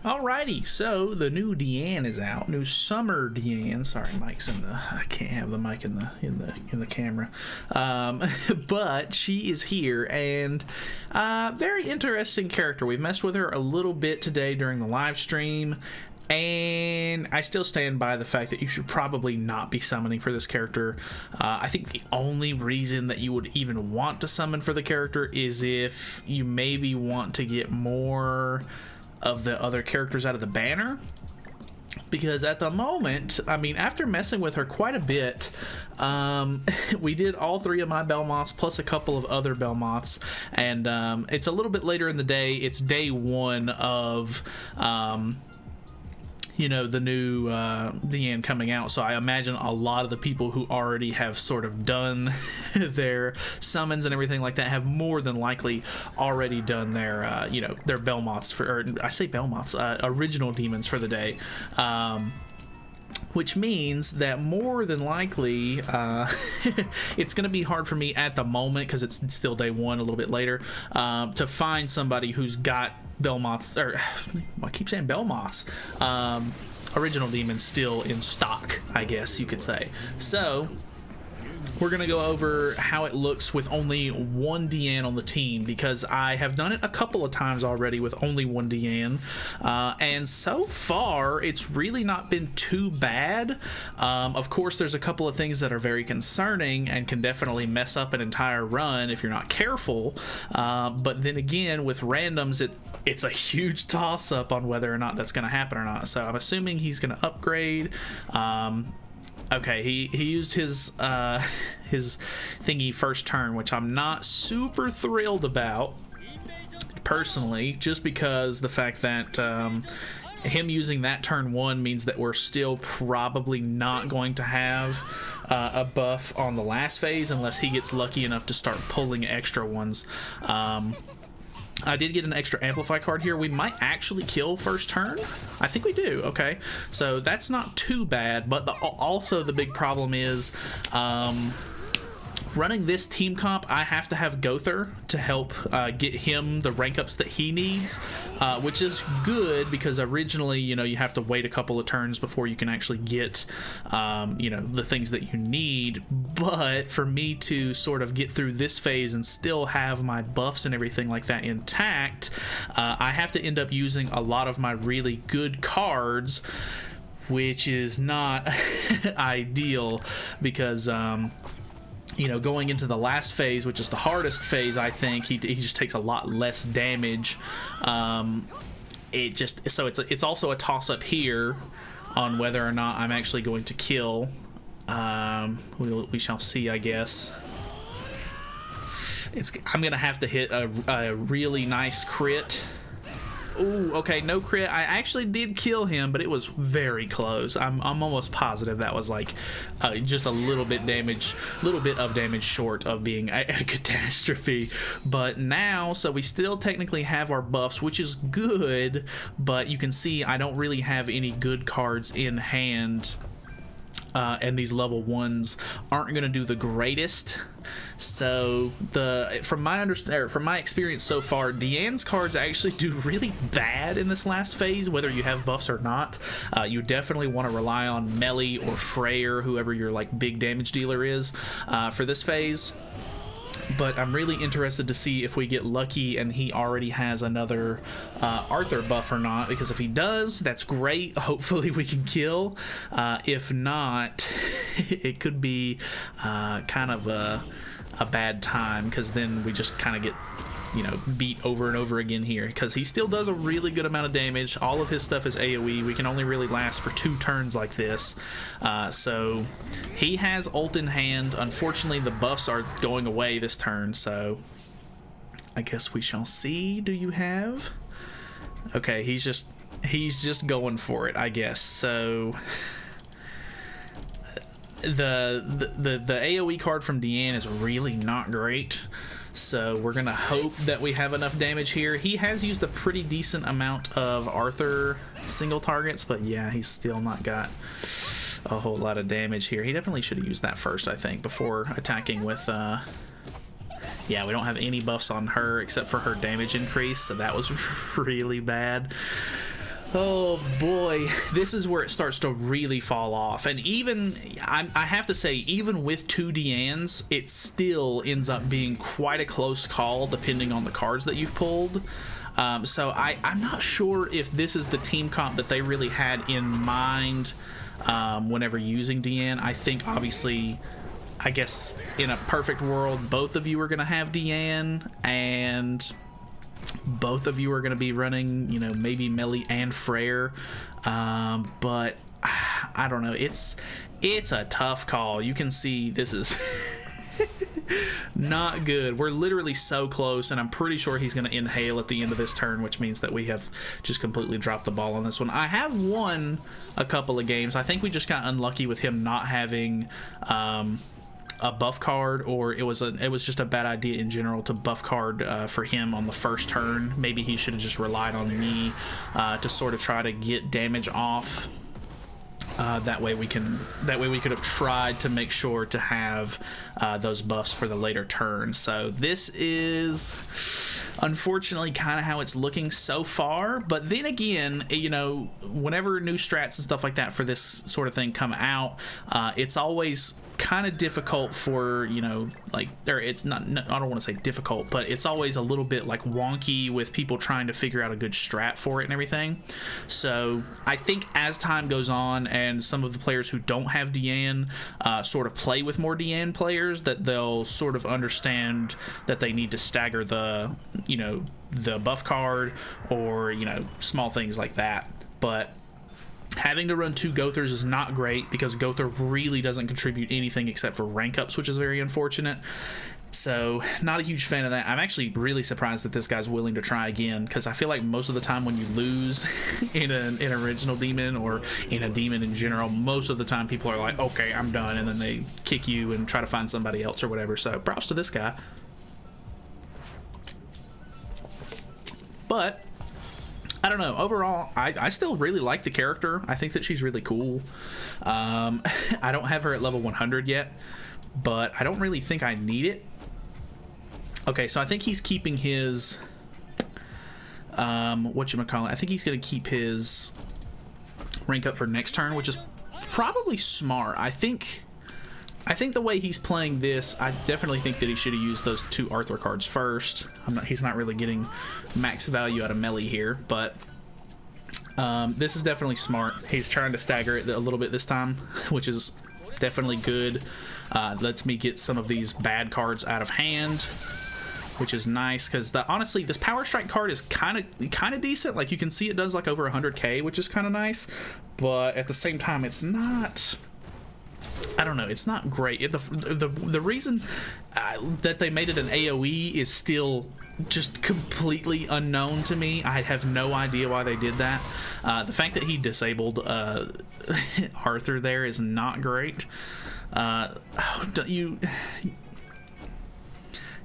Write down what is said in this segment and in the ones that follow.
Alrighty, so the new Diane is out. New summer Diane. Sorry, Mike's in the. I can't have the mic in the camera. But she is here, and very interesting character. We've messed with her a little bit today during the live stream. And I still stand by the fact that you should probably not be summoning for this character. I think the only reason that you would even want to summon for the character is if you maybe want to get more of the other characters out of the banner. Because at the moment, I mean, after messing with her quite a bit, we did all 3 of my Belmonts plus a couple of other Belmonts, and it's a little bit later in the day. It's day 1 of you know, the new Diane coming out, so I imagine a lot of the people who already have sort of done their summons and everything like that have more than likely already done their you know, their Belmonts for, or I say Belmonts, original demons for the day. Which means that more than likely it's going to be hard for me at the moment, because it's still day 1 a little bit later, to find somebody who's got Belmonts, or I keep saying Belmonts, original demons still in stock, I guess you could say. So we're going to go over how it looks with only 1 Diane on the team, because I have done it a couple of times already with only 1 Diane, and so far it's really not been too bad. Of course, there's a couple of things that are very concerning and can definitely mess up an entire run if you're not careful, but then again, with randoms, it's a huge toss-up on whether or not that's going to happen or not. So I'm assuming he's going to upgrade. Okay, he used his thingy first turn, which I'm not super thrilled about personally, just because the fact that him using that turn 1 means that we're still probably not going to have a buff on the last phase unless he gets lucky enough to start pulling extra ones. I did get an extra Amplify card here. We might actually kill first turn. I think we do. Okay, so that's not too bad, but also the big problem is running this team comp. I have to have Gother to help get him the rank ups that he needs, which is good, because originally, you know, you have to wait a couple of turns before you can actually get you know, the things that you need. But for me to sort of get through this phase and still have my buffs and everything like that intact, I have to end up using a lot of my really good cards, which is not ideal, because you know, going into the last phase, which is the hardest phase, I think he just takes a lot less damage. It's also a toss-up here on whether or not I'm actually going to kill. We shall see, I guess. I'm gonna have to hit a really nice crit. Ooh, okay, no crit. I actually did kill him, but it was very close. I'm almost positive that was like just a little bit of damage short of being a catastrophe. But now, so we still technically have our buffs, which is good, but you can see I don't really have any good cards in hand. And these level 1s aren't going to do the greatest. So from my experience so far, Diane's cards actually do really bad in this last phase, whether you have buffs or not. You definitely want to rely on Melee or Freyr, whoever your like big damage dealer is, for this phase. But I'm really interested to see if we get lucky and he already has another Arthur buff or not, because if he does, that's great. Hopefully we can kill. If not, it could be kind of a bad time, because then we just kind of get, you know, beat over and over again here, because he still does a really good amount of damage. All of his stuff is AoE. We can only really last for 2 turns like this. So he has ult in hand. Unfortunately, the buffs are going away this turn, so I guess we shall see. Do you have? Okay, he's just going for it, I guess. So the AoE card from Diane is really not great. So we're gonna hope that we have enough damage here. He has used a pretty decent amount of Arthur single targets, but yeah, he's still not got a whole lot of damage here. He definitely should have used that first, I think, before attacking with yeah, we don't have any buffs on her except for her damage increase, so that was really bad. Oh boy, this is where it starts to really fall off. And even, I have to say, even with 2 Dianes, it still ends up being quite a close call depending on the cards that you've pulled. So I'm not sure if this is the team comp that they really had in mind whenever using Diane. I think obviously, I guess in a perfect world, both of you are going to have Diane, and both of you are going to be running, you know, maybe Melee and Freyr, but I don't know. It's a tough call. You can see this is not good. We're literally so close, and I'm pretty sure he's going to inhale at the end of this turn, which means that we have just completely dropped the ball on this one. I have won a couple of games. I think we just got unlucky with him not having a buff card, or it was just a bad idea in general to buff card for him on the first turn. Maybe he should have just relied on me to sort of try to get damage off. That way we could have tried to make sure to have those buffs for the later turns. So this is unfortunately kind of how it's looking so far. But then again, you know, whenever new strats and stuff like that for this sort of thing come out, it's always kind of difficult for, you know, like, or it's not, I don't want to say difficult, but it's always a little bit like wonky with people trying to figure out a good strat for it and everything. So I think as time goes on and some of the players who don't have Diane sort of play with more Diane players, that they'll sort of understand that they need to stagger the, you know, the buff card, or, you know, small things like that. But having to run 2 Gothers is not great, because Gother really doesn't contribute anything except for rank ups, which is very unfortunate. So not a huge fan of that. I'm actually really surprised that this guy's willing to try again, because I feel like most of the time when you lose in an original demon, or in a demon in general, most of the time people are like, okay, I'm done, and then they kick you and try to find somebody else or whatever. So props to this guy. But I don't know. Overall, I still really like the character. I think that she's really cool. I don't have her at level 100 yet, but I don't really think I need it. Okay, so I think he's keeping his whatchamacallit. I think he's going to keep his rank up for next turn, which is probably smart. I think the way he's playing this, I definitely think that he should have used those 2 Arthur cards first. He's not really getting max value out of Melee here, but this is definitely smart. He's trying to stagger it a little bit this time, which is definitely good. Lets me get some of these bad cards out of hand, which is nice, because honestly, this Power Strike card is kind of decent. Like, you can see it does like over 100k, which is kind of nice, but at the same time, it's not, I don't know, it's not great. The reason that they made it an AoE is still just completely unknown to me. I have no idea why they did that. The fact that he disabled Arthur there is not great.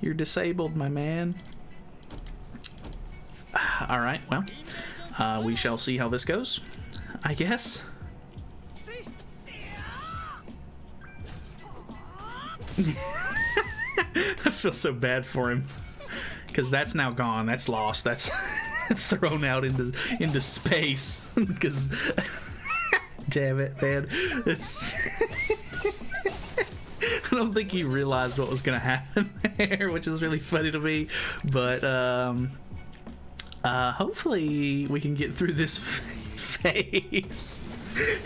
You're disabled, my man. All right, well, we shall see how this goes, I guess. I feel so bad for him, because that's now gone. That's lost. That's thrown out into space. Because, damn it, man, it's. I don't think he realized what was gonna happen there, which is really funny to me. But hopefully we can get through this phase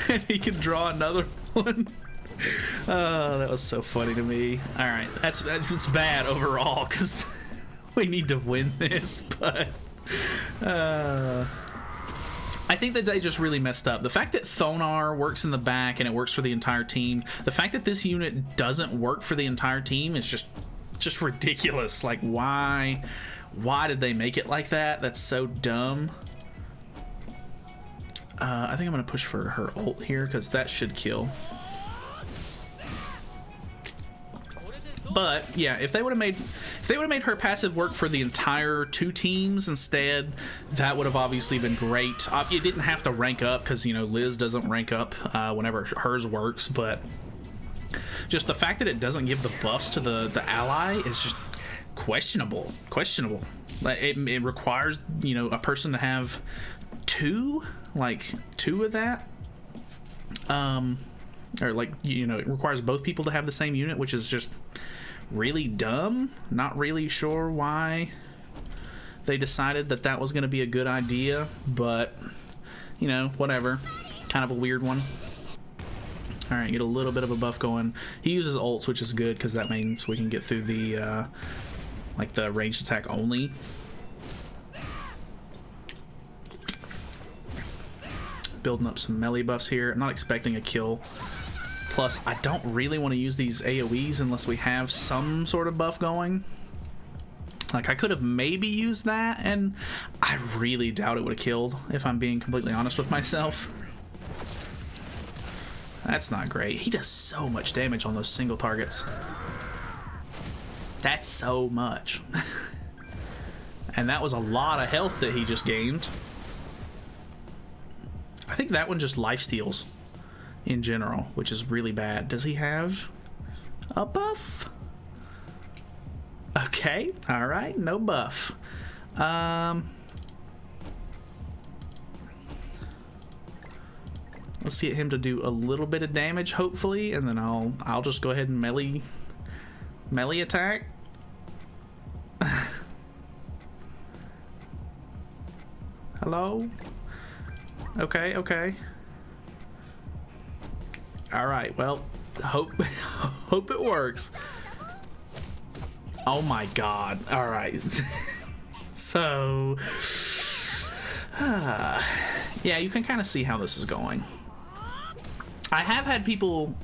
and he can draw another one. Oh, that was so funny to me. All right, that's bad overall, because we need to win this, but I think that they just really messed up. The fact that Thonar works in the back and it works for the entire team, the fact that this unit doesn't work for the entire team is just ridiculous. Like, why did they make it like that? That's so dumb. I think I'm gonna push for her ult here, because that should kill. But yeah, if they would have made her passive work for the entire 2 teams instead, that would have obviously been great. It didn't have to rank up, because, you know, Liz doesn't rank up whenever hers works, but just the fact that it doesn't give the buffs to the ally is just questionable. It requires, you know, a person to have two of that. Or like, you know, it requires both people to have the same unit, which is just really dumb. Not really sure why they decided that that was going to be a good idea, but you know, whatever. Kind of a weird one. All right, get a little bit of a buff going. He uses ults, which is good because that means we can get through the like the ranged attack only. Building up some melee buffs here. I'm not expecting a kill. Plus, I don't really want to use these AoEs unless we have some sort of buff going. Like, I could have maybe used that, and I really doubt it would have killed, if I'm being completely honest with myself. That's not great. He does so much damage on those single targets. That's so much. And that was a lot of health that he just gained. I think that one just lifesteals in general, which is really bad. Does he have a buff? Okay, all right, no buff. Let's get him to do a little bit of damage, hopefully, and then I'll just go ahead and melee attack. Hello? Okay, okay. All right, well, hope it works. Oh my god. All right. So yeah, you can kind of see how this is going. I have had people,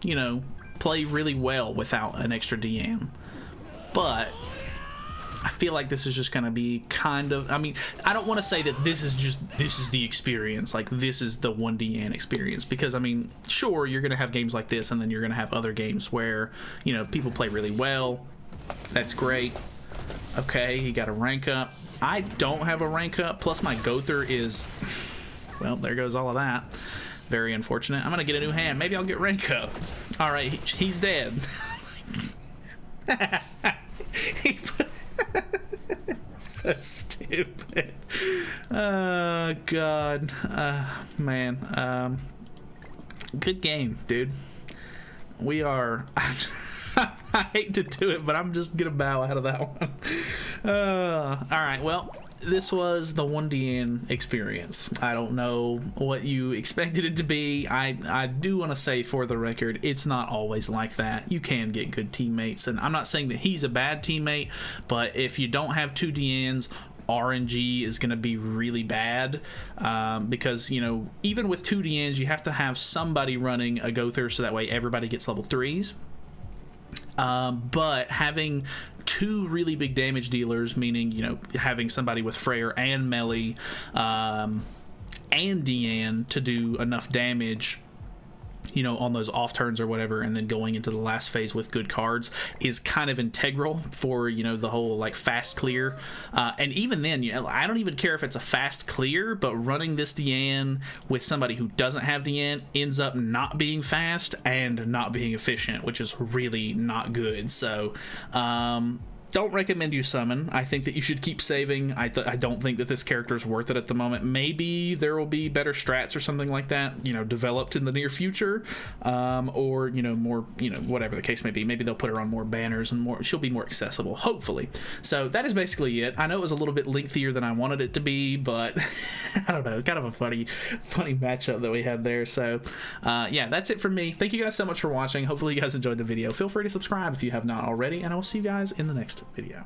you know, play really well without an extra Diane, but I feel like this is just gonna be kind of, I mean, I don't want to say that this is the experience, like this is the 1 Diane experience, because I mean, sure, you're gonna have games like this, and then you're gonna have other games where, you know, people play really well. That's great. Okay, he got a rank up. I don't have a rank up, plus my Gother is, well, there goes all of that. Very unfortunate. I'm gonna get a new hand. Maybe I'll get rank up. All right, he's dead. So stupid. Oh god. Man. Good game, dude. We are I hate to do it, but I'm just gonna bow out of that one. All right, well, this was the 1 Diane experience. I don't know what you expected it to be. I do want to say, for the record, it's not always like that. You can get good teammates, and I'm not saying that he's a bad teammate, but if you don't have 2 Dianes, RNG is going to be really bad, because, you know, even with 2 Dianes, you have to have somebody running a Gother so that way everybody gets level 3s. But having 2 really big damage dealers, meaning, you know, having somebody with Freyr and melee and Diane to do enough damage, you know, on those off turns or whatever, and then going into the last phase with good cards is kind of integral for, you know, the whole like fast clear. And even then, you know, I don't even care if it's a fast clear, but running this Diane with somebody who doesn't have Diane ends up not being fast and not being efficient, which is really not good. So don't recommend you summon. I think that you should keep saving. I don't think that this character is worth it at the moment. Maybe there will be better strats or something like that, you know, developed in the near future, or, you know, more, you know, whatever the case may be. Maybe they'll put her on more banners and more. She'll be more accessible, hopefully. So that is basically it. I know it was a little bit lengthier than I wanted it to be, but I don't know. It's kind of a funny matchup that we had there. So yeah, that's it from me. Thank you guys so much for watching. Hopefully you guys enjoyed the video. Feel free to subscribe if you have not already, and I will see you guys in the next video.